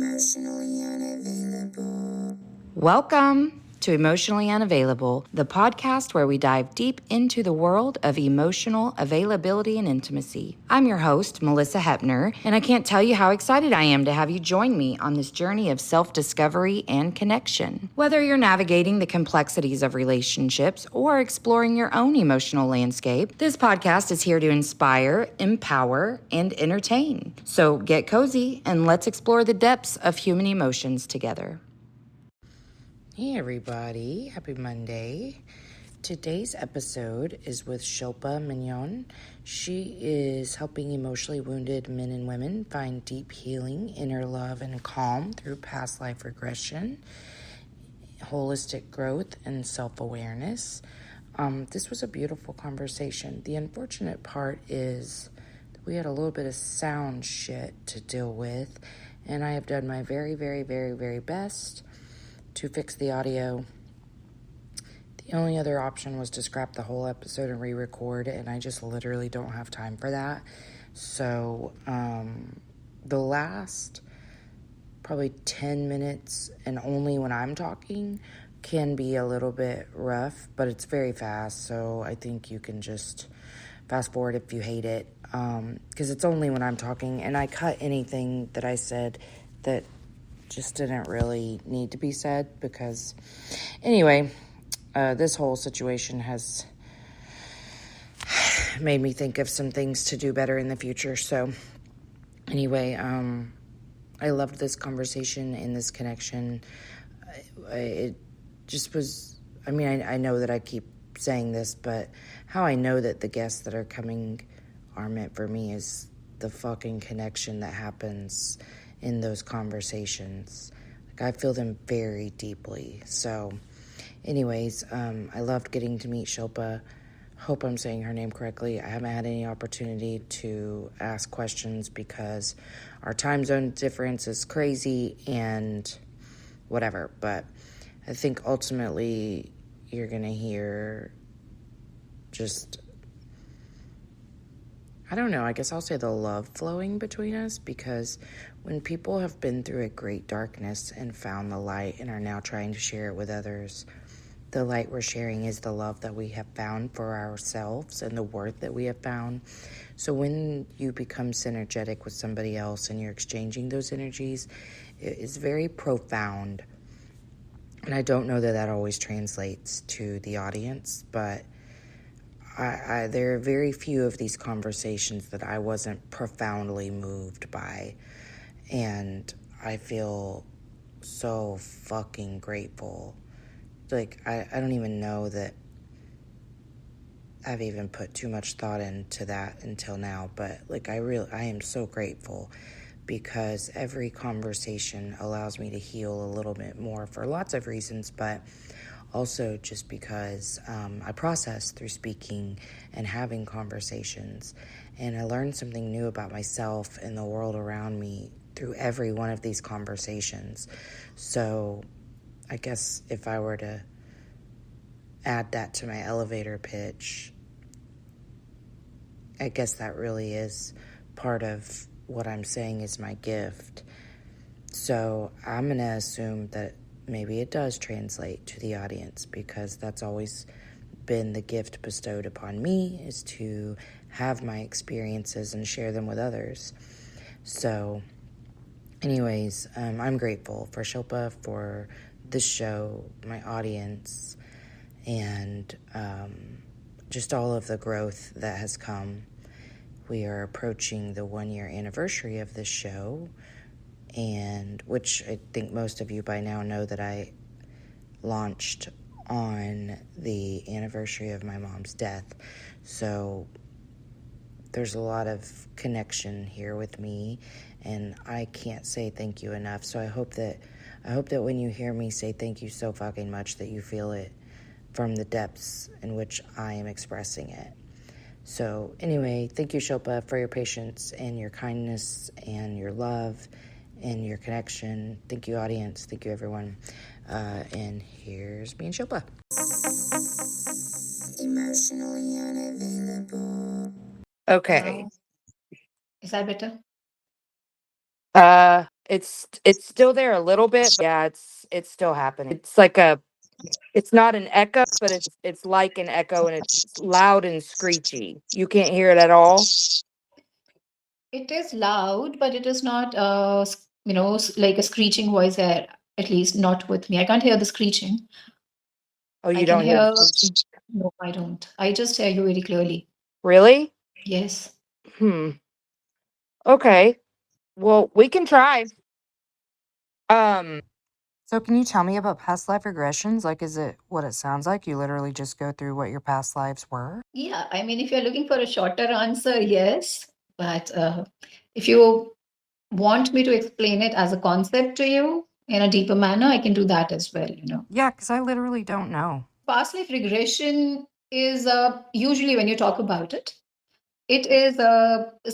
Emotionally unavailable. Welcome to Emotionally Unavailable, the podcast where we dive deep into the world of emotional availability and intimacy. I'm your host, Melissa Hepner, and I can't tell you how excited I am to have you join me on this journey of self-discovery and connection. Whether you're navigating the complexities of relationships or exploring your own emotional landscape, this podcast is here to inspire, empower, and entertain. So get cozy and let's explore the depths of human emotions together. Hey everybody, happy Monday. Today's episode is with Shilpa Mignon. She is helping emotionally wounded men and women find deep healing, inner love, and calm through past life regression, holistic growth, and self-awareness. This was a beautiful conversation. The unfortunate part is that we had a little bit of sound shit to deal with, and I have done my very, very, very, very best to fix the audio. The only other option was to scrap the whole episode and re-record, and I just literally don't have time for that. So the last probably 10 minutes, and only when I'm talking, can be a little bit rough, but it's very fast, so I think you can just fast forward if you hate it, because it's only when I'm talking, and I cut anything that I said that just didn't really need to be said, because anyway, this whole situation has made me think of some things to do better in the future. So anyway, I loved this conversation and this connection. It just was, I mean, I know that I keep saying this, but how I know that the guests that are coming are meant for me is the fucking connection that happens in those conversations. Like, I feel them very deeply. So anyways, I loved getting to meet Shilpa. Hope I'm saying her name correctly. I haven't had any opportunity to ask questions because our time zone difference is crazy and whatever. But I think ultimately you're going to hear just, I don't know, I guess I'll say the love flowing between us, because when people have been through a great darkness and found the light and are now trying to share it with others, the light we're sharing is the love that we have found for ourselves and the worth that we have found. So when you become synergetic with somebody else and you're exchanging those energies, it is very profound. And I don't know that always translates to the audience, but there are very few of these conversations that I wasn't profoundly moved by. And I feel so fucking grateful. Like, I don't even know that I've even put too much thought into that until now, but like, I am so grateful, because every conversation allows me to heal a little bit more for lots of reasons, but also just because I process through speaking and having conversations, and I learn something new about myself and the world around me through every one of these conversations. So I guess if I were to add that to my elevator pitch, I guess that really is part of what I'm saying is my gift. So I'm going to assume that maybe it does translate to the audience, because that's always been the gift bestowed upon me, is to have my experiences and share them with others. So anyways, I'm grateful for Shilpa, for this show, my audience, and just all of the growth that has come. We are approaching the 1-year anniversary of this show, and which I think most of you by now know that I launched on the anniversary of my mom's death. So there's a lot of connection here with me, and I can't say thank you enough. So I hope that when you hear me say thank you so fucking much, that you feel it from the depths in which I am expressing it. So anyway, thank you, Shilpa, for your patience and your kindness and your love and your connection. Thank you, audience. Thank you, everyone. And here's me and Shilpa. Emotionally unavailable. Okay. Is that better? It's still there a little bit, but yeah, it's still happening. It's like it's not an echo, but it's like an echo, and it's loud and screechy. You can't hear it at all. It is loud, but it is not, like a screeching voice. At least not with me. I can't hear the screeching. Oh, I you can don't hear the hear. screeching? No, I don't. I just hear you very clearly. Really? Yes. Okay. Well, we can try. So can you tell me about past life regressions? Like, is it what it sounds like? You literally just go through what your past lives were? Yeah, I mean, if you're looking for a shorter answer, yes. But if you want me to explain it as a concept to you in a deeper manner, I can do that as well. Yeah, because I literally don't know. Past life regression is usually when you talk about it, it is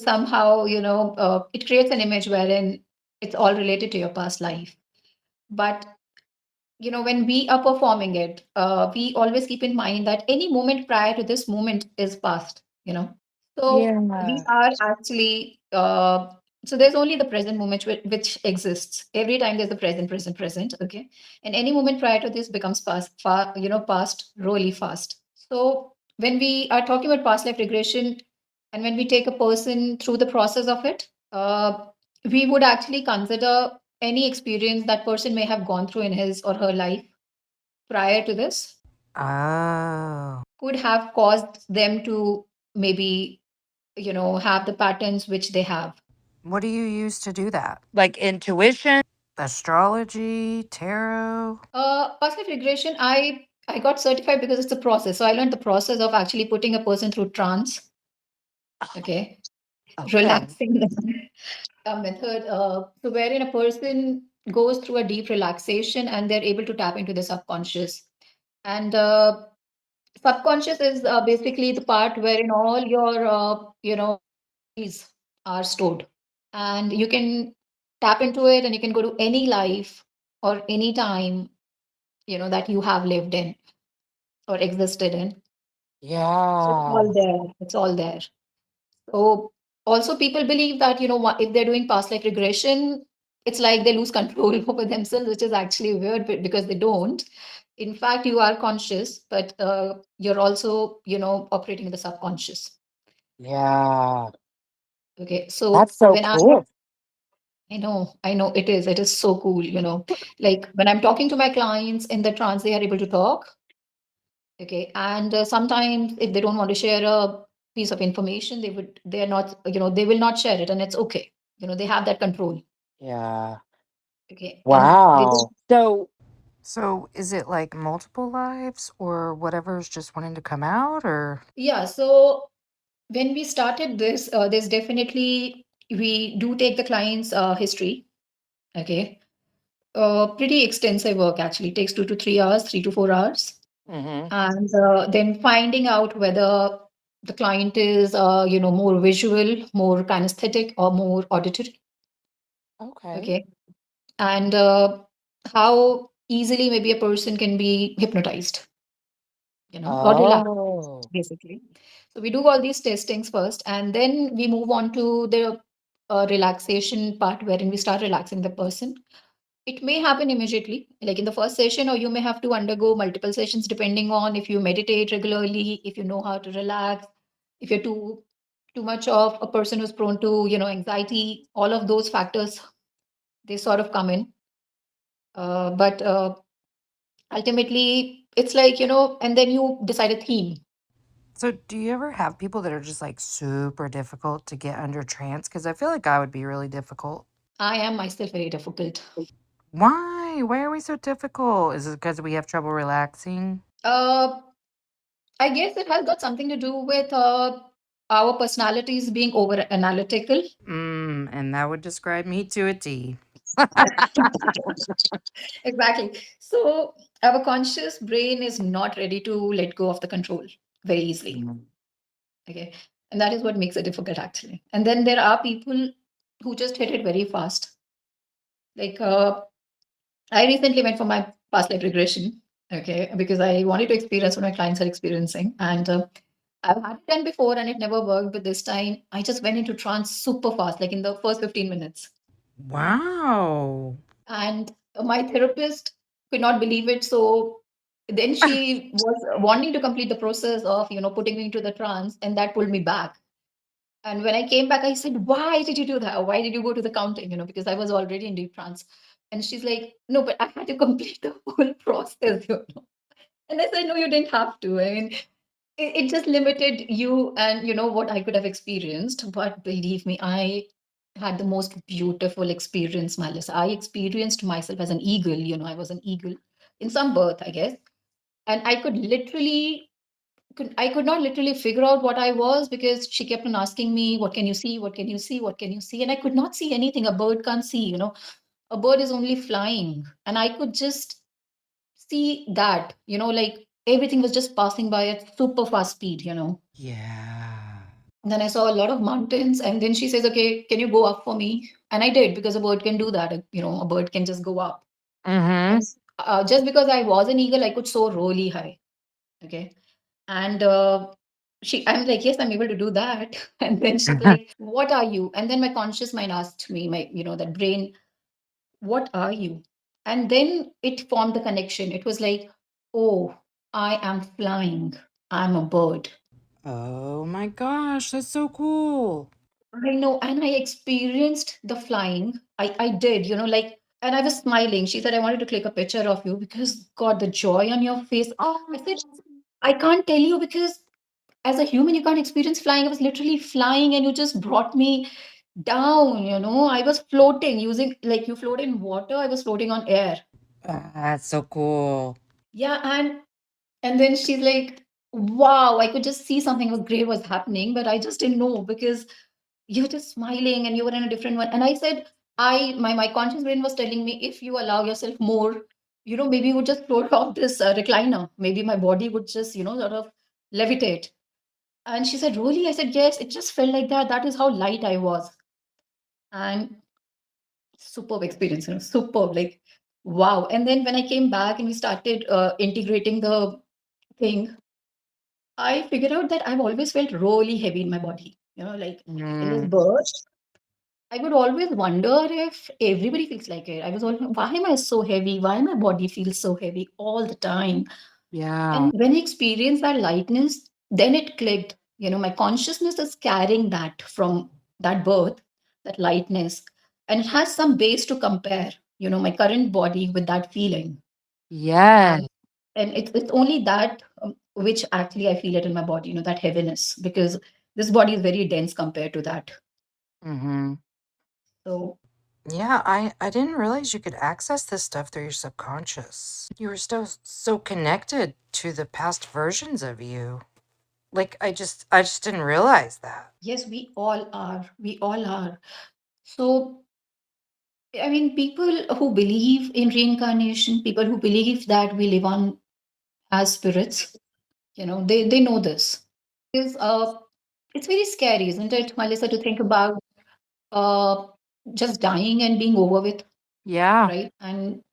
somehow, it creates an image wherein it's all related to your past life. But when we are performing it, we always keep in mind that any moment prior to this moment is past. So we Yeah. are actually, so there's only the present moment which exists. Every time there's the present, okay? And any moment prior to this becomes past really fast. So when we are talking about past life regression, and when we take a person through the process of it, we would actually consider any experience that person may have gone through in his or her life prior to this Oh. could have caused them to maybe have the patterns which they have. What do you use to do that? Like intuition, astrology, tarot? Past life regression, I got certified because it's a process. So I learned the process of actually putting a person through trance. Okay. Relaxing them. A method, so wherein a person goes through a deep relaxation and they're able to tap into the subconscious. And subconscious is basically the part wherein all your memories are stored, and you can tap into it, and you can go to any life or any time that you have lived in or existed in. So it's Yeah. all there. It's all there. So also people believe that if they're doing past life regression, it's like they lose control over themselves, which is actually weird because they don't. In fact, you are conscious, but you're also operating in the subconscious. Yeah. Okay, so That's so when cool. I know it is so cool. Like when I'm talking to my clients in the trance, they are able to talk. Okay, and sometimes if they don't want to share a piece of information, they are not, they will not share it, and it's okay. They have that control. Yeah. Okay, and Wow. So is it like multiple lives or whatever's just wanting to come out or? yeah. So when we started this, there's definitely we do take the client's history. Okay, pretty extensive work actually. It takes 2 to 3 hours, 3 to 4 hours. And then finding out whether the client is more visual, more kinesthetic, or more auditory. Okay, and how easily maybe a person can be hypnotized, or relaxed, Oh. basically. So we do all these testings first, and then we move on to the relaxation part, wherein we start relaxing the person. It may happen immediately, like in the first session, or you may have to undergo multiple sessions depending on if you meditate regularly, if you know how to relax, if you're too much of a person who's prone to anxiety. All of those factors, they sort of come in. But ultimately, it's like and then you decide a theme. So do you ever have people that are just like super difficult to get under trance? Because I feel like I would be really difficult. I am myself very difficult. Why? Why are we so difficult? Is it because we have trouble relaxing? I guess it has got something to do with our personalities being over analytical. And that would describe me to a T. Exactly. So our conscious brain is not ready to let go of the control very easily. Okay. And that is what makes it difficult, actually. And then there are people who just hit it very fast. Like I recently went for my past life regression. Okay. Because I wanted to experience what my clients are experiencing. And I've had it done before and it never worked. But this time I just went into trance super fast, like in the first 15 minutes. Wow. And my therapist could not believe it. So then she was wanting to complete the process of, putting me into the trance, and that pulled me back. And when I came back, I said, "Why did you do that? Why did you go to the counting?" Because I was already in deep trance. And she's like, "No, but I had to complete the whole process. And I said, "No, you didn't have to. I mean, it just limited you and what I could have experienced. But believe me, I had the most beautiful experience, Malice. I experienced myself as an eagle. I was an eagle in some birth, I guess. And I could not literally figure out what I was, because she kept on asking me, "What can you see? What can you see? What can you see?" And I could not see anything. A bird can't see. A bird is only flying. And I could just see that, like everything was just passing by at super fast speed. Yeah. And then I saw a lot of mountains, and then she says, "Okay, can you go up for me?" And I did, because a bird can do that. A bird can just go up. Mm-hmm. And just because I was an eagle, I could soar really high. Okay. And I'm like, "Yes, I'm able to do that." And then she's like, "What are you?" And then my conscious mind asked me, that brain, "What are you?" And then it formed the connection. It was like, "Oh, I am flying. I'm a bird." Oh my gosh, that's so cool. I know. And I experienced the flying. I did, like, and I was smiling. She said, "I wanted to click a picture of you because, God, the joy on your face." I said, "I can't tell you, because as a human, you can't experience flying. I was literally flying, and you just brought me down. I was floating, using, like, you float in water. I was floating on air." That's so cool. Yeah. And then she's like, "Wow, I could just see something was great was happening, but I just didn't know, because you're just smiling and you were in a different one." And I said, my conscious brain was telling me, "If you allow yourself more, maybe you would just float off this recliner. Maybe my body would just, sort of levitate." And she said, "Really?" I said, "Yes, it just felt like that. That is how light I was." And superb experience, superb, like, wow. And then when I came back and we started integrating the thing, I figured out that I've always felt really heavy in my body. Like in this Mm, birth, I would always wonder if everybody feels like it. I was always, why am I so heavy? Why my body feels so heavy all the time? yeah. And when I experienced that lightness, then it clicked. My consciousness is carrying that from that birth, that lightness, and it has some base to compare. My current body with that feeling, Yeah. and it's only that which actually I feel it in my body. That heaviness, because this body is very dense compared to that. Mm-hmm. So Yeah, I didn't realize you could access this stuff through your subconscious. You were still so connected to the past versions of you. Like I just didn't realize that. yes, we all are. We all are. So, I mean, people who believe in reincarnation, people who believe that we live on as spirits, they know this. It's very scary, isn't it, Melissa, to think about uh, just dying and being over with, Yeah. right? And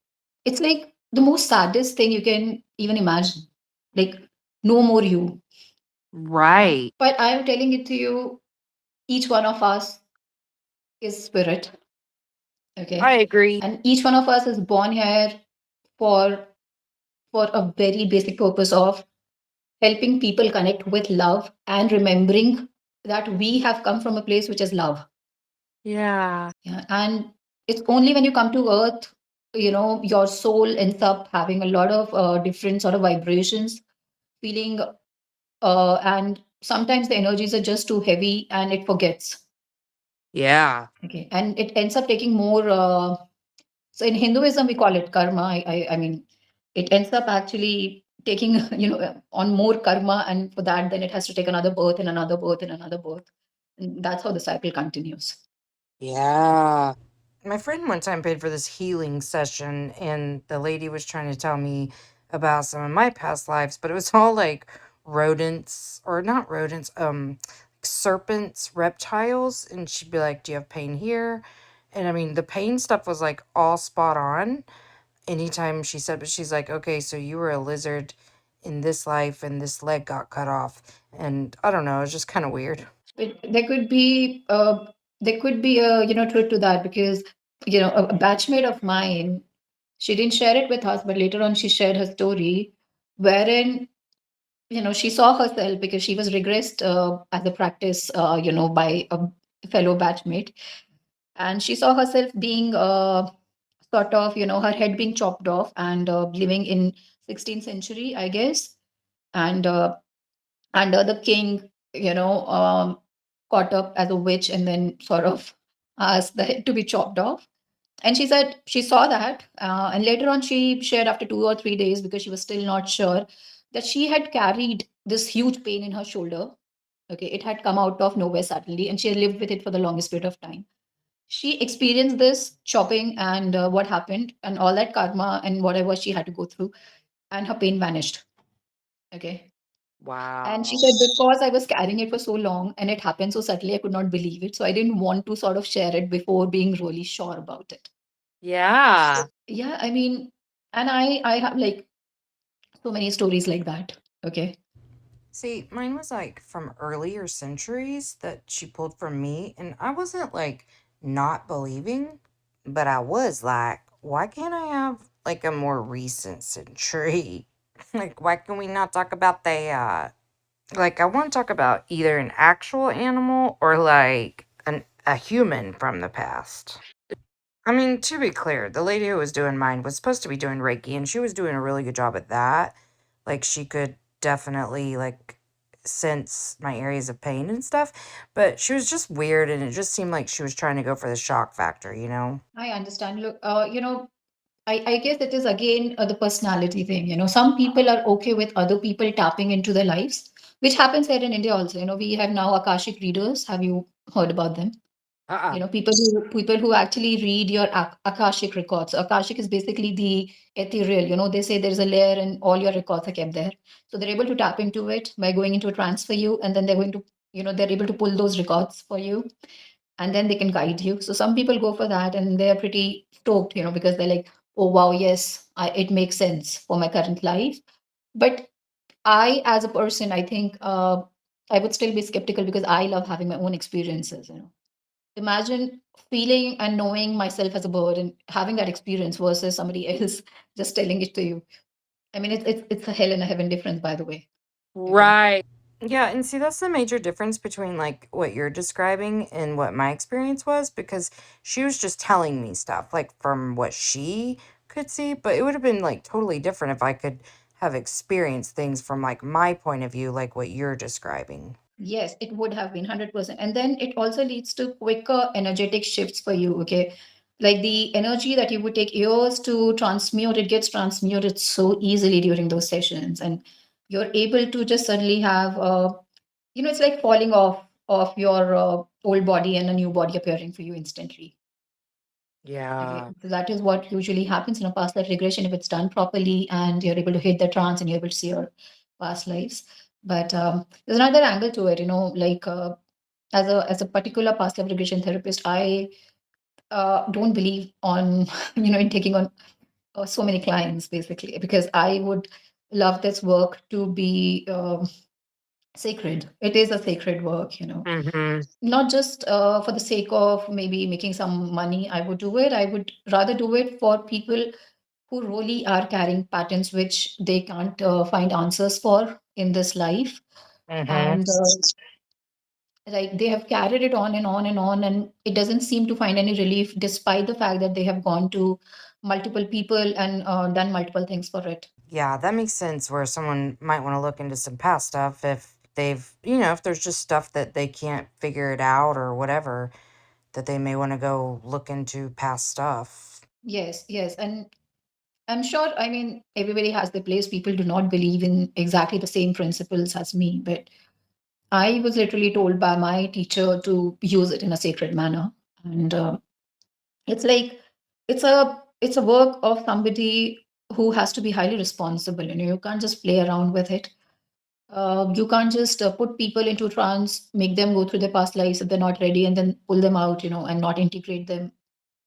it's like the most saddest thing you can even imagine. Like, no more you. Yeah. Right. But I'm telling it to you, each one of us is spirit. I Okay. agree. And each one of us is born here for for a very basic purpose of helping people connect with love and remembering that we have come from a place which is love. Yeah. Yeah. And it's only when you come to earth, your soul ends up having a lot of different sort of vibrations, feeling, and sometimes the energies are just too heavy and it forgets. Yeah. Okay. And it ends up taking more. So in Hinduism, we call it karma. I mean, it ends up actually taking, on more karma. And for that, then it has to take another birth and another birth and another birth. And that's how the cycle continues. Yeah. My friend one time paid for this healing session, and the lady was trying to tell me about some of my past lives, but it was all like rodents, or not rodents, serpents, reptiles. And she'd be like, "Do you have pain here?" And I mean, the pain stuff was like all spot on anytime she said, but she's like, "Okay, so you were a lizard in this life, and this leg got cut off." And I don't know, it's just kind of weird. But there could be a truth to that, because a batchmate of mine, she didn't share it with us, but later on she shared her story, wherein she saw herself because she was regressed as a practice, by a fellow batchmate, and she saw herself being sort of, her head being chopped off and living in 16th century, I guess, and under the king, caught up as a witch and then sort of asked the head to be chopped off. And she said she saw that. And later on, she shared after 2 or 3 days, because she was still not sure, that she had carried this huge pain in her shoulder. Okay. It had come out of nowhere suddenly, and she had lived with it for the longest period of time. She experienced this chopping and what happened, and all that karma and whatever she had to go through, and her pain vanished. Okay. And Wow. she said, because I was carrying it for so long and it happened so subtly, I could not believe it. So I didn't want to sort of share it before being really sure about it. Yeah. Yeah, I mean, and I have like so many stories like that. Okay. See, mine was like from earlier centuries that she pulled from me, and I wasn't like not believing, but I was like, why can't I have like a more recent century? Like, why can we not talk about like, I want to talk about either an actual animal or like a human from the past. I mean, to be clear, the lady who was doing mine was supposed to be doing Reiki, and she was doing a really good job at that. Like, she could definitely like sense my areas of pain and stuff, but she was just weird, and it just seemed like she was trying to go for the shock factor, you know? I understand. Look, I guess it is again the personality thing. Some people are okay with other people tapping into their lives, which happens here in India also. We have now Akashic readers. Have you heard about them? Uh-uh. People who actually read your Akashic records. Akashic is basically the ethereal. They say there's a layer and all your records are kept there. So they're able to tap into it by going into a trance for you, and then they're going to, they're able to pull those records for you, and then they can guide you. So some people go for that, and they're pretty stoked, because they're like, oh wow, yes, it makes sense for my current life. But I, as a person, I think I would still be skeptical, because I love having my own experiences. Imagine feeling and knowing myself as a bird and having that experience versus somebody else just telling it to you. I mean, it's a hell and a heaven difference, by the way. Okay. Right. Yeah, and see, that's the major difference between like what you're describing and what my experience was, because she was just telling me stuff like from what she could see, but it would have been like totally different if I could have experienced things from like my point of view, like what you're describing. Yes, it would have been 100%. And then it also leads to quicker energetic shifts for you. Okay. Like the energy that you would take years to transmute, it gets transmuted so easily during those sessions. And you're able to just suddenly have, it's like falling off of your old body and a new body appearing for you instantly. Okay, Yeah. so that is what usually happens in a past life regression if it's done properly and you're able to hit the trance and you're able to see your past lives. But there's another angle to it, like as a particular past life regression therapist, I don't believe on in taking on so many clients basically, because I would love this work to be sacred. It is a sacred work, Mm-hmm. not just for the sake of maybe making some money. I would do it. I would rather do it for people who really are carrying patterns which they can't find answers for in this life. Mm-hmm. And like they have carried it on and on and on, and it doesn't seem to find any relief despite the fact that they have gone to multiple people and done multiple things for it. Yeah, that makes sense where someone might want to look into some past stuff if if there's just stuff that they can't figure it out or whatever, that they may want to go look into past stuff. Yes, yes. And I'm sure, I mean, everybody has their place. People do not believe in exactly the same principles as me, but I was literally told by my teacher to use it in a sacred manner. And it's like it's a work of somebody who has to be highly responsible. You can't just play around with it. You can't just put people into trance, make them go through their past lives if they're not ready, and then pull them out, and not integrate them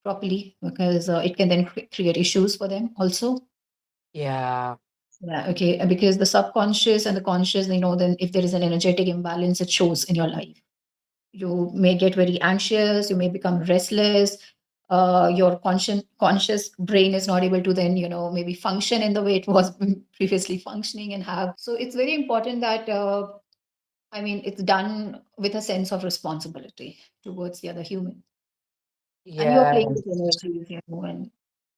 properly, because it can then create issues for them also. Yeah. Yeah, okay. And because the subconscious and the conscious, then if there is an energetic imbalance, it shows in your life. You may get very anxious, you may become restless, your conscious brain is not able to then, maybe function in the way it was previously functioning and have. So it's very important that, it's done with a sense of responsibility towards the other human. And you're Yeah. playing with energies, and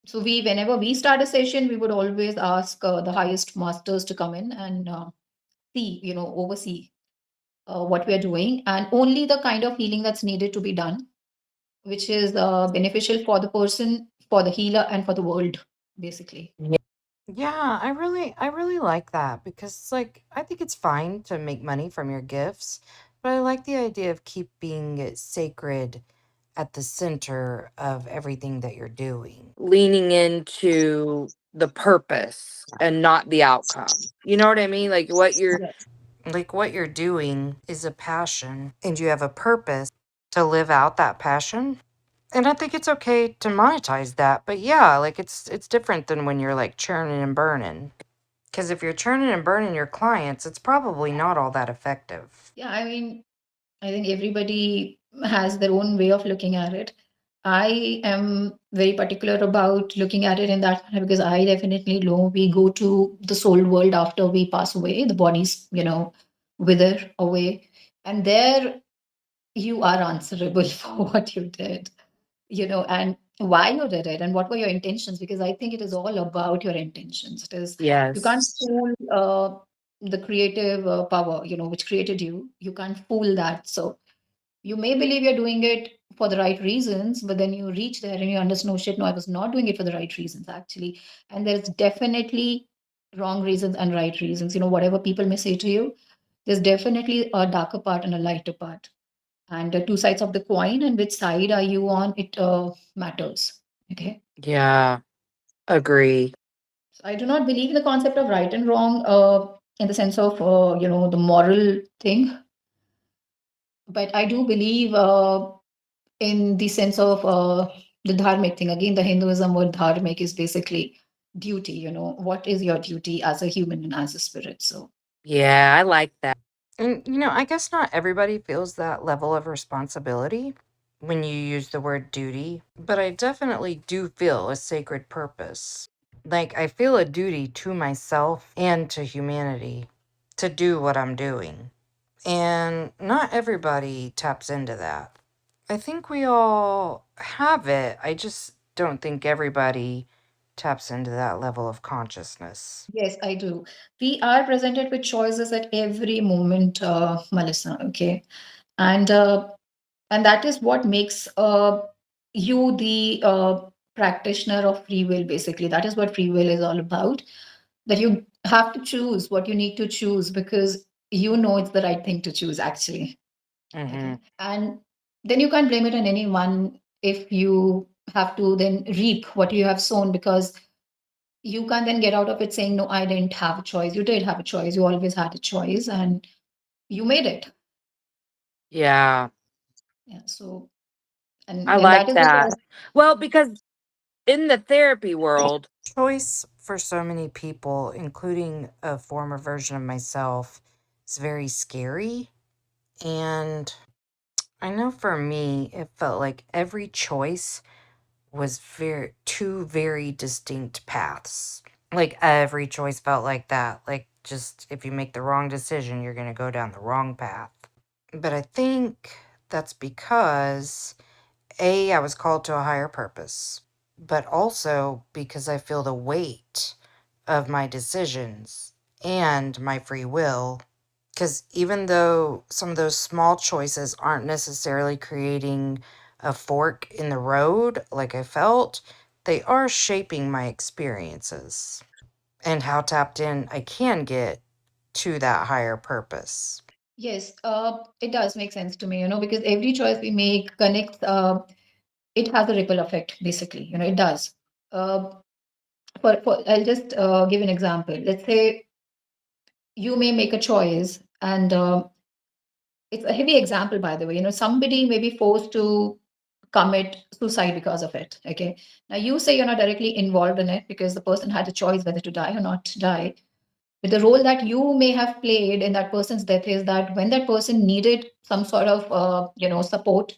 so whenever we start a session, we would always ask the highest masters to come in and oversee what we are doing, and only the kind of healing that's needed to be done, which is beneficial for the person, for the healer, and for the world, basically. Yeah, I really like that because like I think it's fine to make money from your gifts, but I like the idea of keeping it sacred at the center of everything that you're doing. Leaning into the purpose and not the outcome. You know what I mean? Like what you're doing is a passion and you have a purpose to live out that passion. And I think it's okay to monetize that. But yeah, like it's different than when you're like churning and burning. Because if you're churning and burning your clients, it's probably not all that effective. Yeah, I think everybody has their own way of looking at it. I am very particular about looking at it in that manner because I definitely know we go to the soul world after we pass away. The bodies, wither away. And there you are answerable for what you did, and why you did it and what were your intentions. Because I think it is all about your intentions. It is, you can't Yes. fool the creative power, which created you. You can't fool that. So you may believe you're doing it for the right reasons, but then you reach there and you understand, no shit, no, I was not doing it for the right reasons, actually. And there's definitely wrong reasons and right reasons. Whatever people may say to you, there's definitely a darker part and a lighter part. And two sides of the coin, and which side are you on, it matters. Okay. Yeah, agree. So I do not believe in the concept of right and wrong in the sense of, the moral thing, but I do believe in the sense of the dharmic thing. Again, the Hinduism word dharmic is basically duty. What is your duty as a human and as a spirit? So Yeah, I like that. And I guess not everybody feels that level of responsibility when you use the word duty, but I definitely do feel a sacred purpose. Like I feel a duty to myself and to humanity to do what I'm doing. And not everybody taps into that. I think we all have it. I just don't think everybody taps into that level of consciousness. yes, I do. We are presented with choices at every moment, Melissa. Okay, and that is what makes you the practitioner of free will. Basically, that is what free will is all about. That you have to choose what you need to choose because it's the right thing to choose, actually. Mm-hmm. Okay. And then you can't blame it on anyone if you have to then reap what you have sown, because you can't then get out of it saying, no, I didn't have a choice. You did have a choice. You always had a choice and you made it. Yeah, Yeah. So, I and like that is that. the Well, because in the therapy world, choice for so many people, including a former version of myself, is very scary. And I know for me, it felt like every choice was two very distinct paths. Like every choice felt like that. Like just if you make the wrong decision, you're going to go down the wrong path. But I think that's because I was called to a higher purpose, but also because I feel the weight of my decisions and my free will. Because even though some of those small choices aren't necessarily creating a fork in the road like I felt, they are shaping my experiences and how tapped in I can get to that higher purpose. yes, it does make sense to me, because every choice we make connects, it has a ripple effect, basically, it does. Uh, I'll just give an example. Let's say you may make a choice, and it's a heavy example, by the way. Somebody may be forced to commit suicide because of it. Okay. Now you say you're not directly involved in it because the person had a choice whether to die or not to die. But the role that you may have played in that person's death is that when that person needed some sort of support,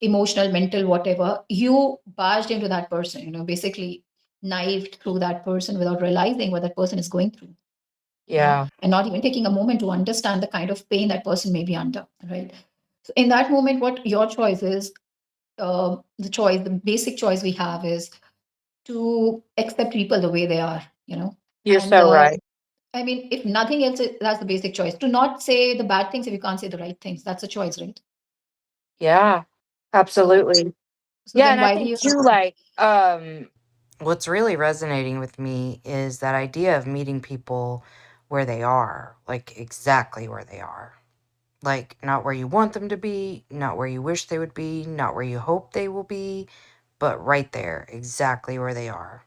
emotional, mental, whatever, you barged into that person, basically knifed through that person without realizing what that person is going through. Yeah. And not even taking a moment to understand the kind of pain that person may be under, right? So in that moment, what your choice is, the basic choice we have is to accept people the way they are, You're and so right. I mean, if nothing else, that's the basic choice. To not say the bad things if you can't say the right things. That's a choice, right? Yeah, So, absolutely. so Yeah, then and I why do think you? too, what's really resonating with me is that idea of meeting people where they are, like exactly where they are. Like not where you want them to be, not where you wish they would be, not where you hope they will be, but right there, exactly where they are.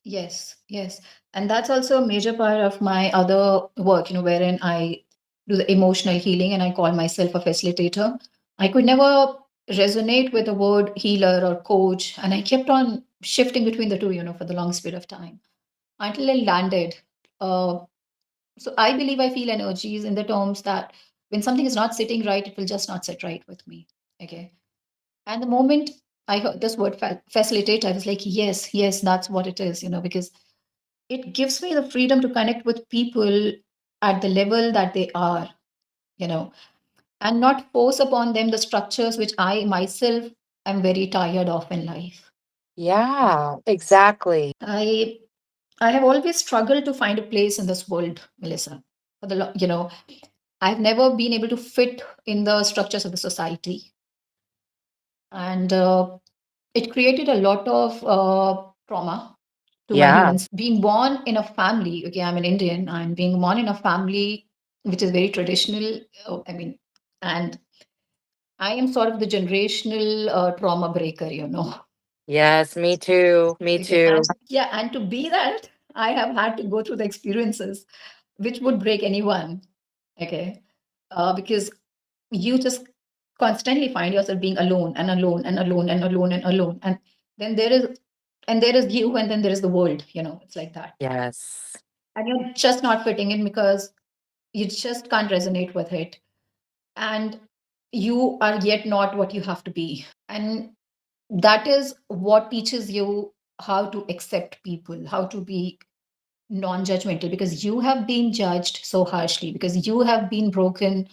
Yes, yes. And that's also a major part of my other work, wherein I do the emotional healing and I call myself a facilitator. I could never resonate with the word healer or coach, and I kept on shifting between the two, for the longest period of time until I landed. Uh, so I believe I feel energies in the terms that when something is not sitting right, it will just not sit right with me. Okay. And the moment I heard this word facilitate, I was like, yes, yes, that's what it is, because it gives me the freedom to connect with people at the level that they are, you know, and not force upon them the structures which I myself am very tired of in life. Yeah, exactly. I have always struggled to find a place in this world, Melissa. I've never been able to fit in the structures of the society, and it created a lot of trauma to my Yeah. humans. Being born in a family, okay, I'm an Indian, and being born in a family which is very traditional, I mean, and I am sort of the generational trauma breaker, Yes, me too. Me Okay, too. and yeah, and to be that, I have had to go through the experiences which would break anyone, okay, because you just constantly find yourself being alone and alone and alone and alone and alone, and then there is you, and then there is the world, it's like that, Yes. and you're just not fitting in because you just can't resonate with it, and you are yet not what you have to be, and that is what teaches you how to accept people, how to be non-judgmental, because you have been judged so harshly, because you have been broken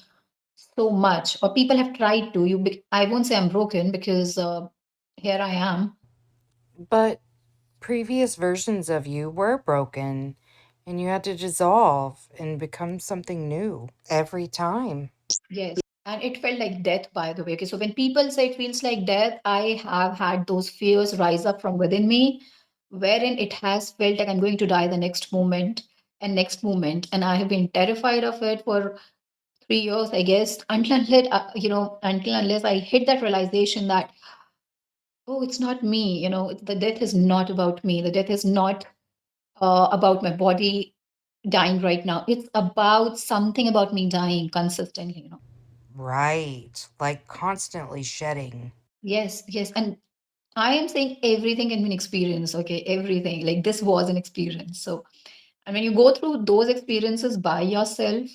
so much, or people have tried to I won't say I'm broken, because here I am. But previous versions of you were broken and you had to dissolve and become something new every time. Yes. And it felt like death, by the way. Okay. So when people say it feels like death, I have had those fears rise up from within me, wherein it has felt like I'm going to die the next moment and next moment. And I have been terrified of it for 3 years, I guess, until unless I hit that realization that, oh, it's not me. The death is not about me. The death is not about my body dying right now. It's about something about me dying consistently. Right. Like constantly shedding. Yes, yes. And I am saying everything can be an experience, okay? Everything. Like this was an experience. So, and when you go through those experiences by yourself,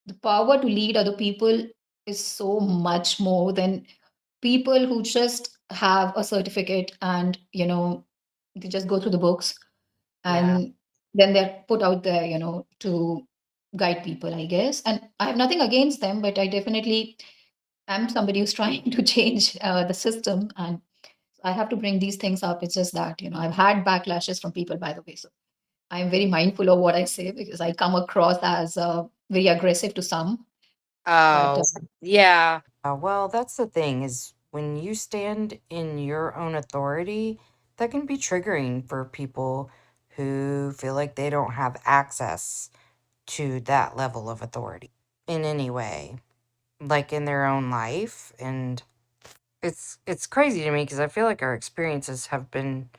the power to lead other people is so much more than people who just have a certificate and, they just go through the books Yeah. and then they're put out there, to guide people, I guess. And I have nothing against them, but I definitely am somebody who's trying to change the system. And I have to bring these things up. It's just that, I've had backlashes from people, by the way. So I'm very mindful of what I say because I come across as very aggressive to some. But Oh, yeah. Well, that's the thing is when you stand in your own authority, that can be triggering for people who feel like they don't have access to that level of authority in any way, like in their own life. And it's crazy to me because I feel like our experiences have been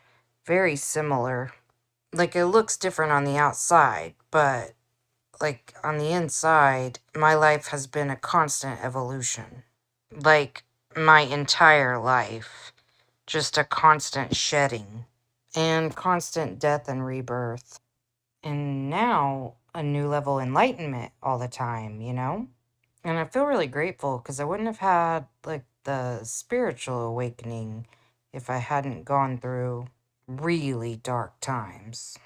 very similar. Like it looks different on the outside, but like on the inside, my life has been a constant evolution. Like my entire life, just a constant shedding and constant death and rebirth. And now a new level enlightenment all the time, you know? And I feel really grateful because I wouldn't have had like the spiritual awakening if I hadn't gone through really dark times.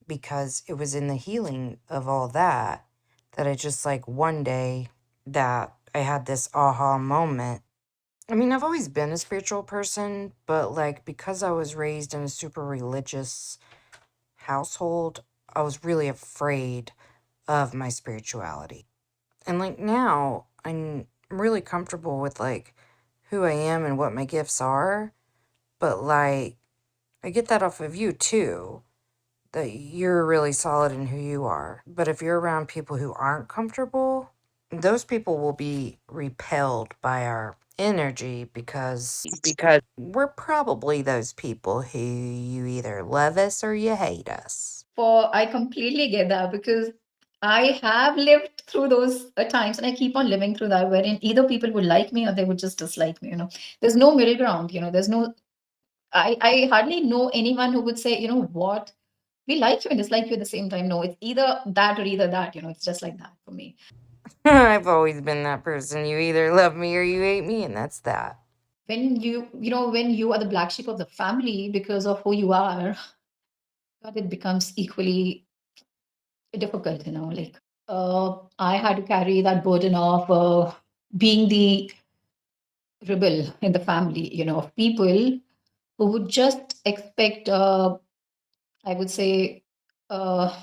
Because it was in the healing of all that that I just like one day that I had this aha moment. I mean, I've always been a spiritual person, but like because I was raised in a super religious household, I was really afraid of my spirituality. And like now, I'm really comfortable with like who I am and what my gifts are, but like I get that off of you too, that you're really solid in who you are. But if you're around people who aren't comfortable, those people will be repelled by our energy because we're probably those people who you either love us or you hate us. I completely get that because I have lived through those times and I keep on living through that wherein either people would like me or they would just dislike me, you know. There's no middle ground, you know, there's no I hardly know anyone who would say, you know what, we like you and dislike you at the same time. No, it's either that or either that, you know, it's just like that for me. I've always been that person. You either love me or you hate me, and that's that. When when you are the black sheep of the family because of who you are, God, it becomes equally difficult, you know, like I had to carry that burden of being the rebel in the family, you know, of people who would just expect, I would say, uh,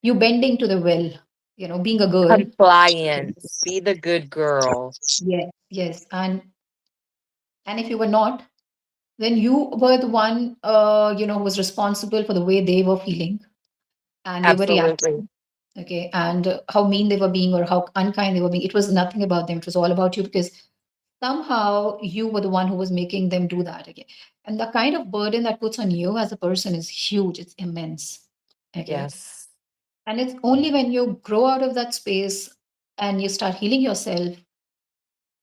you bending to the will, you know, being a girl. Compliance. Be the good girl. Yes, yes. And if you were not, then you were the one, you know, who was responsible for the way they were feeling and they were Absolutely. reacting. Okay. And how mean they were being or how unkind they were being. It was nothing about them. It was all about you because somehow you were the one who was making them do that. Okay. And the kind of burden that puts on you as a person is huge. It's immense. Okay. Yes. And it's only when you grow out of that space and you start healing yourself,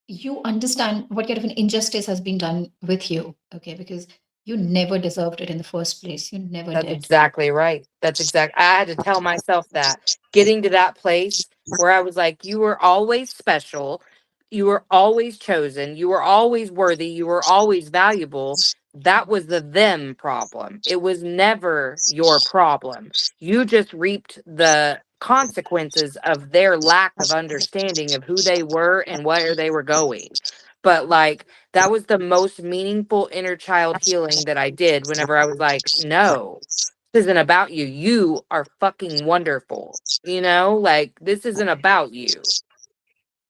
you understand what kind of an injustice has been done with you. Okay. Because you never deserved it in the first place. You never That's did. exactly right. That's exact. I had to tell myself that getting to that place where I was like, you were always special. You were always chosen. You were always worthy. You were always valuable. That was the them problem. It was never your problem. You just reaped the consequences of their lack of understanding of who they were and where they were going. But like, that was the most meaningful inner child healing that I did whenever I was like, no, this isn't about you. You are fucking wonderful. You know, like this isn't about you.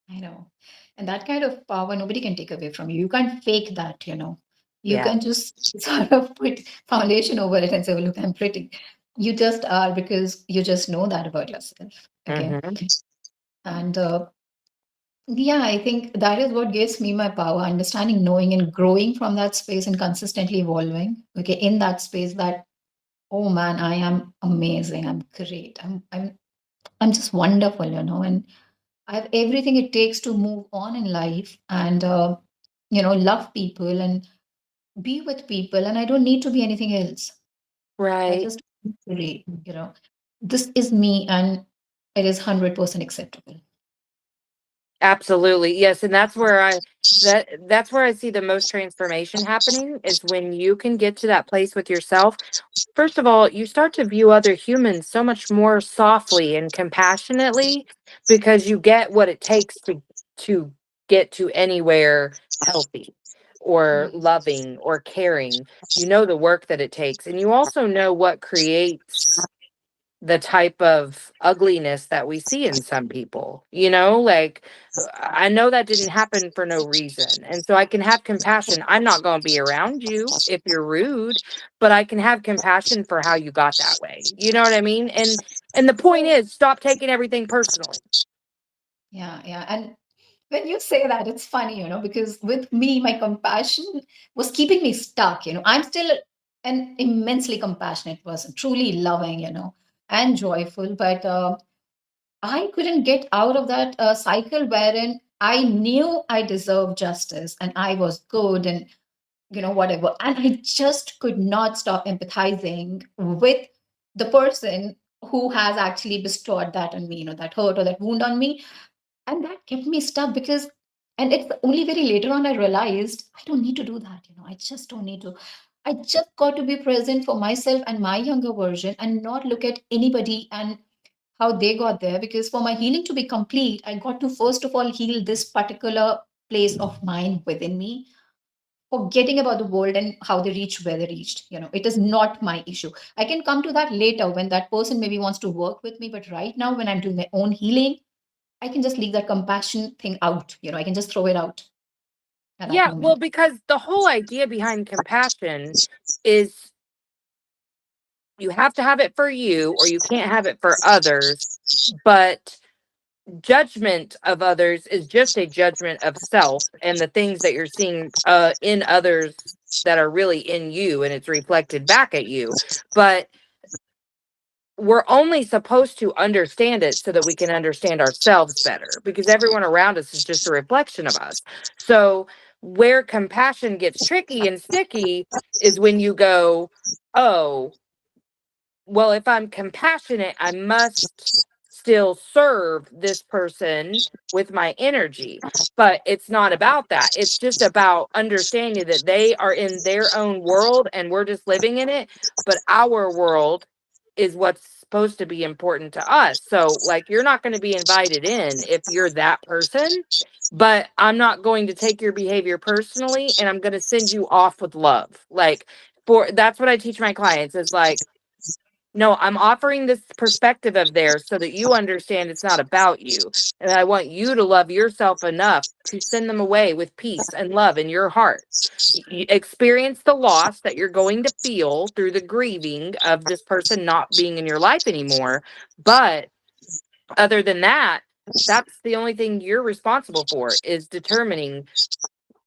I know. And that kind of power nobody can take away from you. You can't fake that, you know. You Yeah. can just sort of put foundation over it and say, oh, look, I'm pretty. You just are because you just know that about yourself. Okay. Hmm. And yeah, I think that is what gives me my power, understanding, knowing, and growing from that space and consistently evolving. Okay. In that space that, oh man, I am amazing. I'm great. I'm just wonderful, you know. And I have everything it takes to move on in life and, you know, love people and be with people. And I don't need to be anything else. I Right. just, really, you know, this is me and it is 100% acceptable. Absolutely. Yes, and that's where I see the most transformation happening is when you can get to that place with yourself. First of all, you start to view other humans so much more softly and compassionately because you get what it takes to get to anywhere healthy or Mm. loving or caring. You know the work that it takes, and you also know what creates the type of ugliness that we see in some people. You know, like I know that didn't happen for no reason. And so I can have compassion. I'm not going to be around you if you're rude, but I can have compassion for how you got that way. You know what I mean? And the point is stop taking everything personally. Yeah, yeah. And when you say that, it's funny, you know, because with me, my compassion was keeping me stuck. You know, I'm still an immensely compassionate person, truly loving, you know, and joyful. But I couldn't get out of that cycle wherein I knew I deserved justice and I was good and, you know, whatever. And I just could not stop empathizing with the person who has actually bestowed that on me, you know, that hurt or that wound on me. And that kept me stuck because And it's only very later on I realized I don't need to do that. I just don't need to. I just got to be present for myself and my younger version and not look at anybody and how they got there. Because for my healing to be complete, I got to first of all heal this particular place of mine within me, forgetting about the world and how they reached where they reached. It is not my issue. I can come to that later when that person maybe wants to work with me. But right now, when I'm doing my own healing, I can just leave that compassion thing out. I can just throw it out at that Yeah, well, moment. because the whole idea behind compassion is you have to have it for you or you can't have it for others. But judgment of others is just a judgment of self and the things that you're seeing in others that are really in you, and it's reflected back at you. But we're only supposed to understand it so that we can understand ourselves better, because everyone around us is just a reflection of us. So where compassion gets tricky and sticky is when you go, oh, well, if I'm compassionate, I must still serve this person with my energy. But it's not about that. It's just about understanding that they are in their own world and we're just living in it. But our world is what's supposed to be important to us. So, like, you're not going to be invited in if you're that person. But I'm not going to take your behavior personally, and I'm going to send you off with love. Like, that's what I teach my clients is like, no, I'm offering this perspective of theirs so that you understand it's not about you. And I want you to love yourself enough to send them away with peace and love in your heart. Experience the loss that you're going to feel through the grieving of this person not being in your life anymore. But other than that, that's the only thing you're responsible for, is determining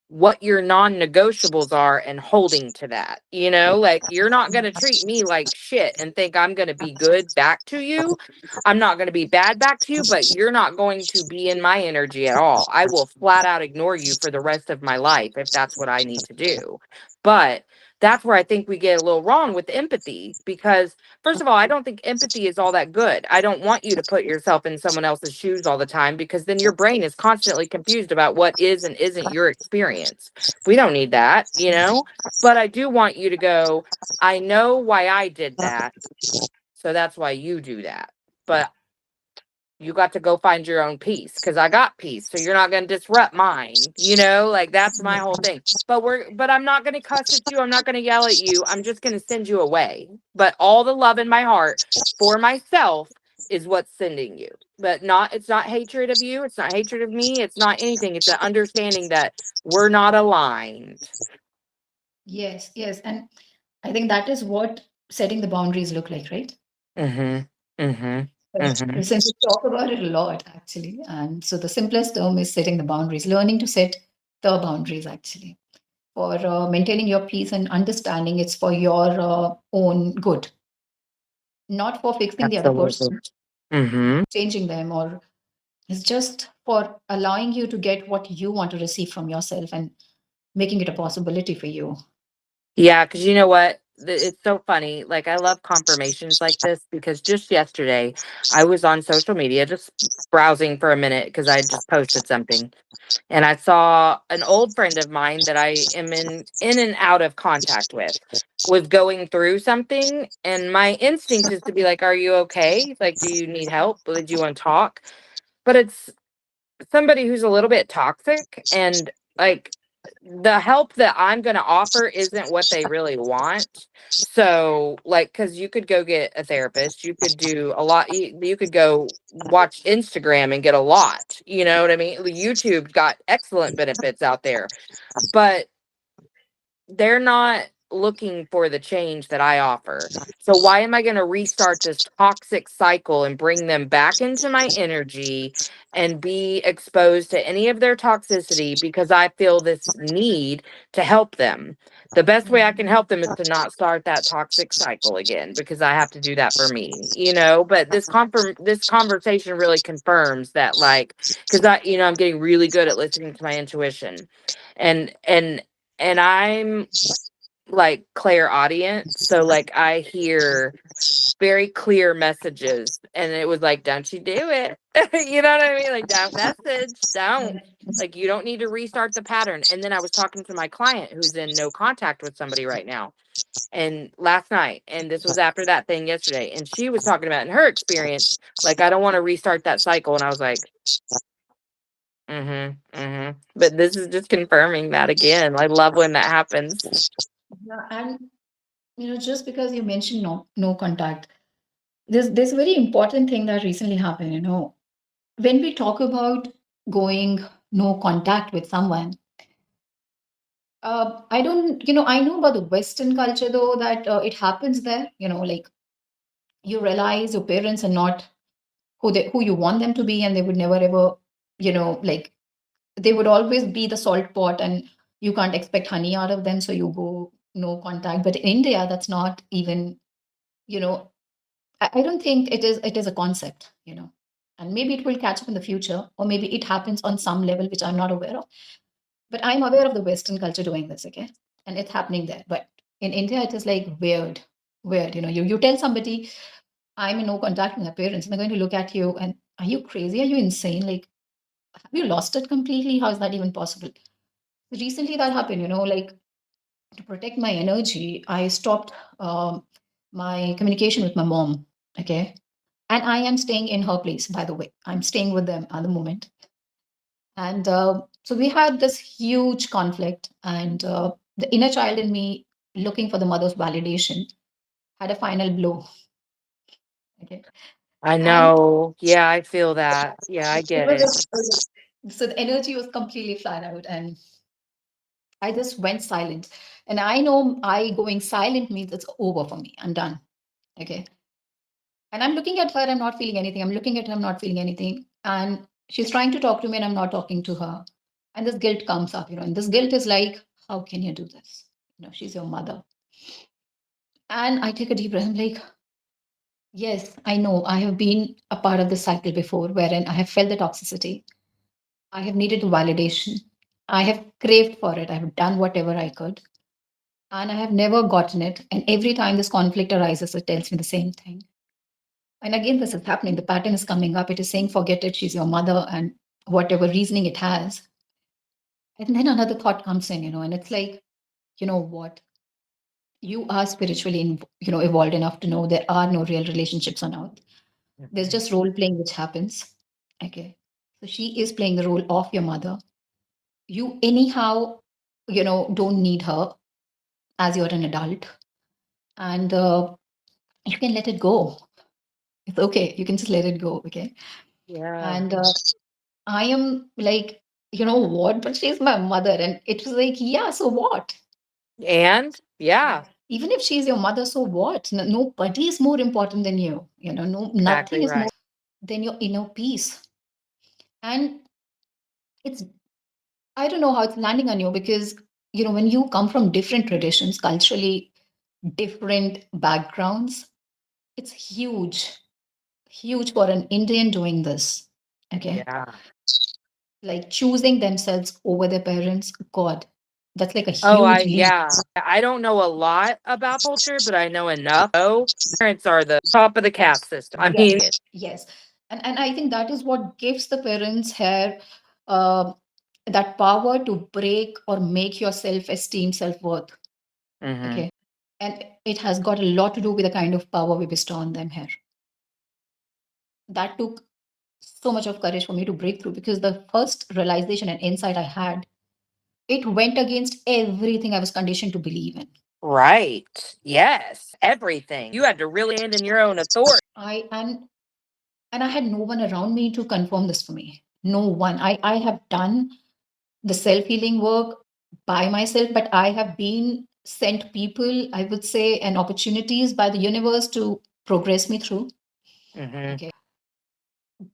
what your non-negotiables are and holding to that. Like, you're not going to treat me like shit and think I'm going to be good back to you. I'm not going to be bad back to you, but you're not going to be in my energy at all. I will flat out ignore you for the rest of my life if that's what I need to do. But that's where I think we get a little wrong with empathy, because first of all, I don't think empathy is all that good. I don't want you to put yourself in someone else's shoes all the time, because then your brain is constantly confused about what is and isn't your experience. We don't need that. But I do want you to go, I know why I did that. So that's why you do that. But you got to go find your own peace, because I got peace. So you're not going to disrupt mine. Like, that's my whole thing. But I'm not going to cuss at you. I'm not going to yell at you. I'm just going to send you away. But all the love in my heart for myself is what's sending you. But it's not hatred of you. It's not hatred of me. It's not anything. It's an understanding that we're not aligned. Yes, yes. And I think that is what setting the boundaries look like, right? Mm-hmm. Mm-hmm. Mm-hmm. Since we talk about it a lot, actually. And so the simplest term is setting the boundaries, learning to set the boundaries, actually, for maintaining your peace and understanding it's for your own good, not for fixing the other Absolutely. person, Mm-hmm. changing them, or it's just for allowing you to get what you want to receive from yourself and making it a possibility for you. Yeah, because you know what? It's so funny. Like, I love confirmations like this, because just yesterday I was on social media just browsing for a minute because I just posted something, and I saw an old friend of mine that I am in and out of contact with was going through something, and my instinct is to be like, "Are you okay? Like, do you need help? Do you want to talk?" But it's somebody who's a little bit toxic, and like, the help that I'm going to offer isn't what they really want. So, like, because you could go get a therapist, you could do a lot, you could go watch Instagram and get a lot. You know what I mean? YouTube got excellent benefits out there, but they're not looking for the change that I offer. So why am I going to restart this toxic cycle and bring them back into my energy and be exposed to any of their toxicity because I feel this need to help them? The best way I can help them is to not start that toxic cycle again, because I have to do that for me. But this conversation really confirms that, like, because I'm getting really good at listening to my intuition, and I'm like clairaudient. So, like, I hear very clear messages, and it was like, don't you do it. You know what I mean? Like, don't message, don't. Like, you don't need to restart the pattern. And then I was talking to my client who's in no contact with somebody right now, and last night, and this was after that thing yesterday, and she was talking about in her experience, like, I don't want to restart that cycle. And I was like, but this is just confirming that again. I love when that happens. Yeah, and just because you mentioned no contact, there's a very important thing that recently happened. When we talk about going no contact with someone, I don't, I know about the Western culture though that it happens there. Like you realize your parents are not who you want them to be, and they would never ever, like they would always be the salt pot, and you can't expect honey out of them, so you go no contact. But in India, that's not even, you know, I don't think it is a concept, and maybe it will catch up in the future, or maybe it happens on some level which I'm not aware of. But I'm aware of the Western culture doing this, okay, and it's happening there. But in India, it is like weird, weird. You tell somebody I'm in no contact with my parents, and they're going to look at you and, are you crazy? Are you insane? Like, have you lost it completely? How is that even possible? Recently, that happened. Like to protect my energy, I stopped my communication with my mom. Okay. And I am staying in her place, by the way. I'm staying with them at the moment. And so we had this huge conflict, and the inner child in me looking for the mother's validation had a final blow. Okay. I And know. Yeah, I feel that. Yeah, I it get was it. so the energy was completely flat out, and I just went silent. And I know I going silent means it's over for me. I'm done. Okay. And I'm looking at her, I'm not feeling anything. I'm looking at her, I'm not feeling anything. And she's trying to talk to me, and I'm not talking to her. And this guilt comes up, and this guilt is like, how can you do this? She's your mother. And I take a deep breath. I'm like, yes, I know. I have been a part of this cycle before, wherein I have felt the toxicity. I have needed the validation. I have craved for it. I have done whatever I could. And I have never gotten it. And every time this conflict arises, it tells me the same thing. And again, this is happening. The pattern is coming up. It is saying, forget it. She's your mother, and whatever reasoning it has. And then another thought comes in, and it's like, you know what? You are spiritually, evolved enough to know there are no real relationships on earth. There's just role playing which happens. Okay. So she is playing the role of your mother. You, anyhow, don't need her as you're an adult. And you can let it go. It's okay. You can just let it go. Okay. Yeah. And I am like, what? But she's my mother. And it was like, yeah, so what? And yeah, Even if she's your mother, so what? Nobody is more important than you. No, nothing exactly is more right. than your inner peace. And it's, I don't know how it's landing on you, because, when you come from different traditions, culturally different backgrounds, it's huge, huge for an Indian doing this. Okay. Yeah. Like choosing themselves over their parents. God, that's like a Oh, huge leap. I don't know a lot about culture, but I know enough. Oh, parents are the top of the caste system. I mean, Yes. And I think that is what gives the parents here that power to break or make your self-esteem, self-worth. mhm. Okay. And it has got a lot to do with the kind of power we bestow on them here. That took so much of courage for me to break through, because the first realization and insight I had, it went against everything I was conditioned to believe in. Right. Yes. Everything. You had to really stand in your own authority. I and I had no one around me to confirm this for me. No one. I have done the self-healing work by myself, but I have been sent people, I would say, and opportunities by the universe to progress me through. Mhm. Okay.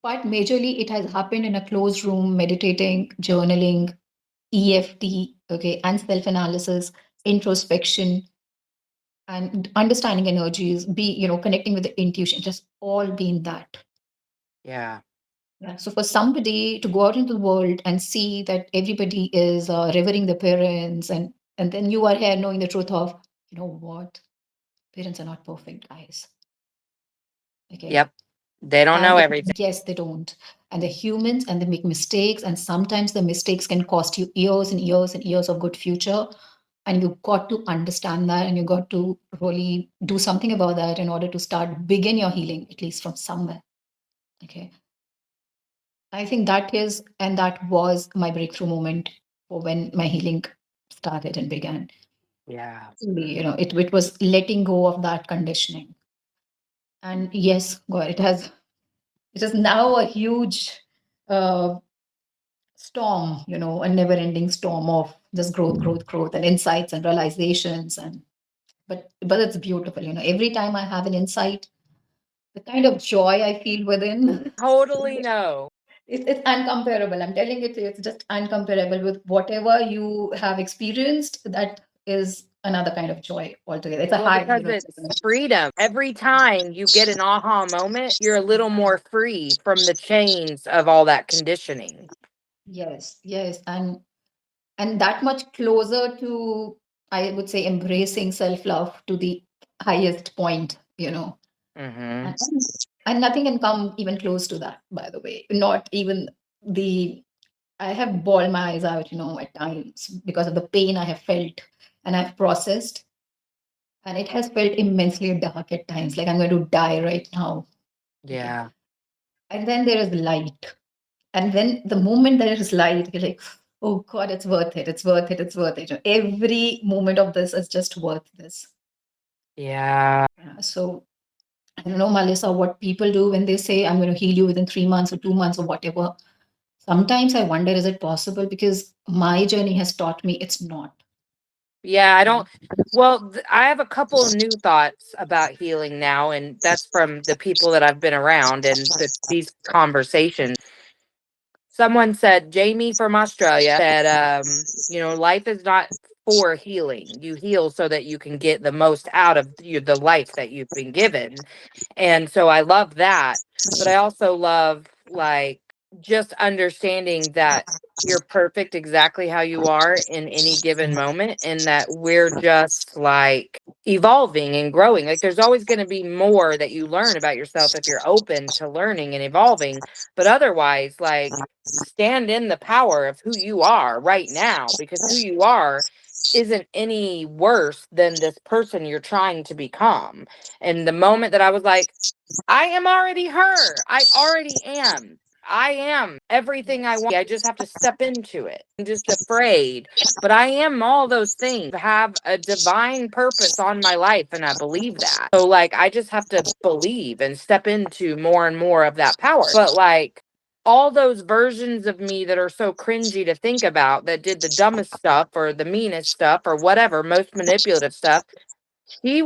But majorly it has happened in a closed room, meditating, journaling, EFT, okay, and self-analysis, introspection, and understanding energies, connecting with the intuition, just all being that. Yeah. Yeah. So for somebody to go out into the world and see that everybody is revering their parents, and then you are here knowing the truth of, you know what, parents are not perfect, guys. Okay. Yep. They don't know everything. Yes, they don't. And they're humans and they make mistakes. And sometimes the mistakes can cost you years and years and years of good future. And you've got to understand that and you've got to really do something about that in order to start begin your healing, at least from somewhere. Okay. I think that was my breakthrough moment for when my healing started and began. Yeah. It was letting go of that conditioning. And yes, God, it is now a huge uh, storm, a never ending storm of just growth, and insights and realizations. But it's beautiful. Every time I have an insight, the kind of joy I feel within, Totally no. it's uncomparable. I'm telling it, it's just uncomparable with whatever you have experienced. That is another kind of joy altogether. It's a Well, high. because it's freedom. Every time you get an aha moment, you're a little more free from the chains of all that conditioning. Yes, yes, and that much closer to, I would say, embracing self-love to the highest point. Mm-hmm. And nothing can come even close to that, by the way. Not even the I have bawled my eyes out, at times because of the pain I have felt and I've processed. And it has felt immensely dark at times, like I'm going to die right now. Okay. Yeah. And then there is light. And then the moment there is light, you're like, oh God, it's worth it. It's worth it. It's worth it. Every moment of this is just worth this. Yeah. So I don't know, Melissa, what people do when they say, I'm going to heal you within 3 months or 2 months or whatever. Sometimes I wonder, is it possible? Because my journey has taught me it's not. Yeah, I don't. Well, I have a couple of new thoughts about healing now, and that's from the people that I've been around and these conversations. Someone said, Jamie from Australia said, life is not for healing. You heal so that you can get the most out of the life that you've been given. And so I love that. But I also love, like, just understanding that you're perfect exactly how you are in any given moment, and that we're just like evolving and growing. Like, there's always going to be more that you learn about yourself if you're open to learning and evolving. But otherwise, like, stand in the power of who you are right now, because who you are isn't any worse than this person you're trying to become. And the moment that I was like, I am already her, I already am. I am everything I want. I just have to step into it. I'm just afraid, but I am all those things. I have a divine purpose on my life, and I believe that. So, like, I just have to believe and step into more and more of that power. But, like, all those versions of me that are so cringy to think about, that did the dumbest stuff or the meanest stuff or whatever, most manipulative stuff, she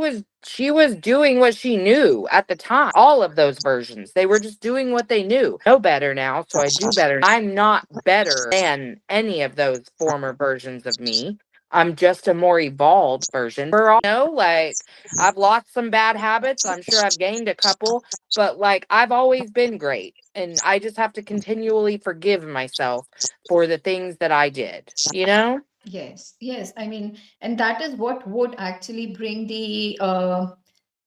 was doing what she knew at the time. All of those versions, they were just doing what they knew. I know better now, so I do better. I'm not better than any of those former versions of me. I'm just a more evolved version. We're all, like, I've lost some bad habits. I'm sure I've gained a couple, but, like, I've always been great, and I just have to continually forgive myself for the things that I did. Yes, yes. I mean, and that is what would actually bring the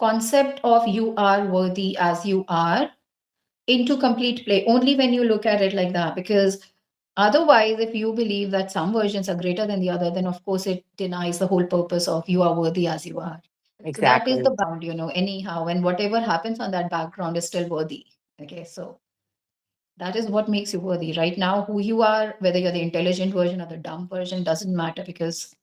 concept of you are worthy as you are into complete play, only when you look at it like that. Because otherwise, if you believe that some versions are greater than the other, then of course it denies the whole purpose of you are worthy as you are. So that is Exactly. the bound, anyhow, and whatever happens on that background is still worthy. Okay, so that is what makes you worthy. Right now, who you are, whether you're the intelligent version or the dumb version, doesn't matter, because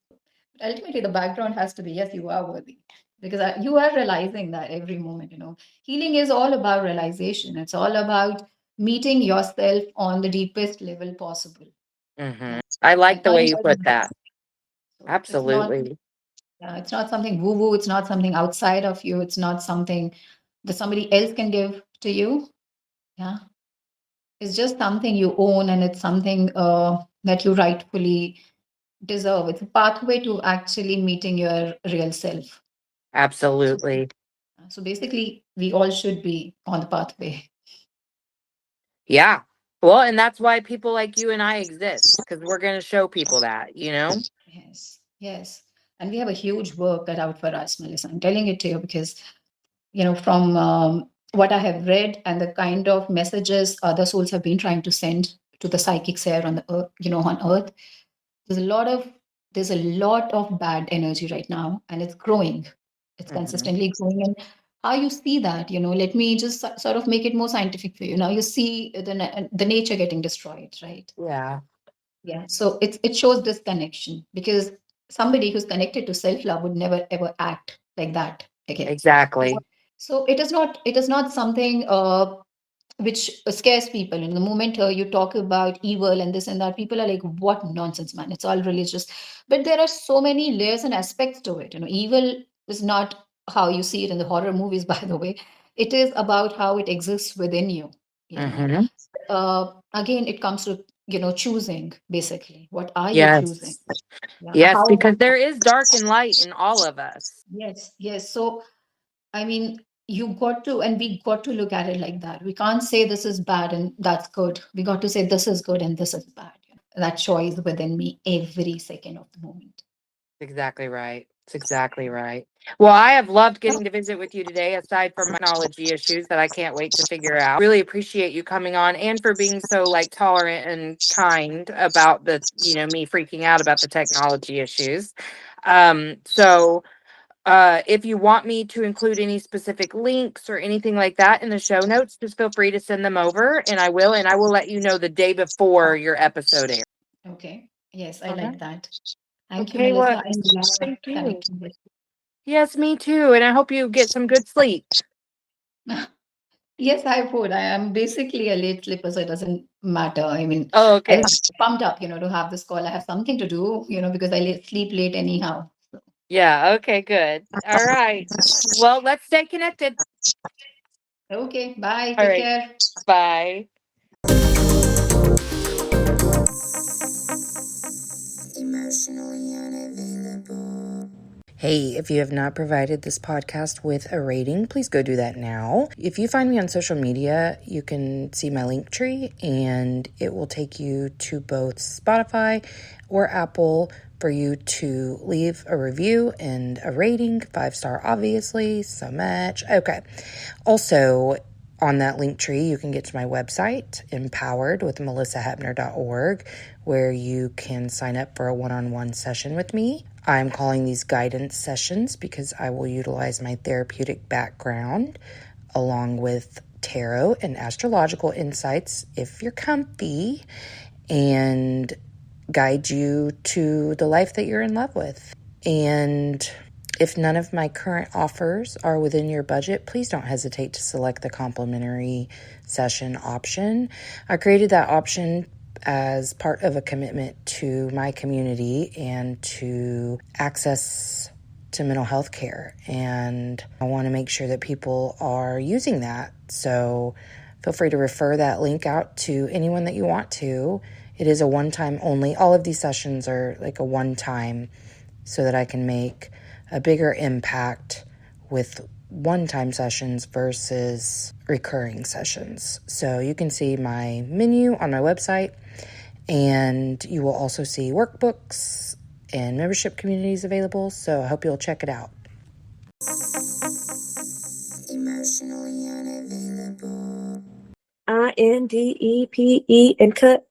ultimately the background has to be, yes, you are worthy. Because you are realizing that every moment. Healing is all about realization. It's all about meeting yourself on the deepest level possible. Mm-hmm. I like the way you put that. So Absolutely. it's not something woo woo. It's not something outside of you. It's not something that somebody else can give to you. Yeah. It's just something you own, and it's something that you rightfully deserve. It's a pathway to actually meeting your real self. Absolutely. So basically, we all should be on the pathway. Yeah. Well, and that's why people like you and I exist, because we're going to show people that. Yes, yes. And we have a huge work cut out for us, Melissa. I'm telling it to you because, from what I have read and the kind of messages other souls have been trying to send to the psychics here on the earth, on Earth, there's a lot of bad energy right now, and it's growing. It's Hmm. consistently growing. And how you see that, let me just sort of make it more scientific for you. Now you see the nature getting destroyed, right? Yeah, Yeah. So it shows disconnection, because somebody who's connected to self-love would never ever act like that. Okay. exactly. So it is not something which scares people. In the moment you talk about evil and this and that, people are like, what nonsense, man, it's all religious. But there are so many layers and aspects to it. Evil is not how you see it in the horror movies, by the way. It is about how it exists within you. you know Hmm. Again, it comes to choosing, basically, what are you choosing? Yes. Yeah, Yes, how. because there is dark and light in all of us. Yes, yes. So I mean, you got to, and we got to look at it like that. We can't say this is bad and that's good. We got to say this is good and this is bad. That choice within me every second of the moment. Exactly right. It's exactly right. Well, I have loved getting to visit with you today, aside from my technology issues that I can't wait to figure out. Really appreciate you coming on and for being so like tolerant and kind about me freaking out about the technology issues. So if you want me to include any specific links or anything like that in the show notes, just feel free to send them over and I will let you know the day before your episode airs. Okay. Yes, I All right. like that. Thank you, Okay, well, Melissa. I love thank you. connecting with Yes, me too. And I hope you get some good sleep. you. Yes, I would. I am basically a late sleeper, so it doesn't matter. I mean, Oh, I okay. was pumped up, to have this call. I have something to do, because I sleep late anyhow. Yeah, okay, good. All right. Well, let's stay connected. Okay, bye. All Take right. care. Bye. Emotionally unavailable. Hey, if you have not provided this podcast with a rating, please go do that now. If you find me on social media, you can see my link tree and it will take you to both Spotify or Apple for you to leave a review and a rating. 5-star, obviously, so much. Okay. Also, on that link tree, you can get to my website, empoweredwithmelissahepner.org, where you can sign up for a one-on-one session with me. I'm calling these guidance sessions because I will utilize my therapeutic background along with tarot and astrological insights, if you're comfy, and guide you to the life that you're in love with. And if none of my current offers are within your budget, please don't hesitate to select the complimentary session option. I created that option as part of a commitment to my community and to access to mental health care. And I want to make sure that people are using that. So feel free to refer that link out to anyone that you want to. It is a one-time only. All of these sessions are like a one-time so that I can make a bigger impact with one-time sessions versus recurring sessions. So you can see my menu on my website, and you will also see workbooks and membership communities available. So I hope you'll check it out. Emotionally unavailable. INDEPE and cut.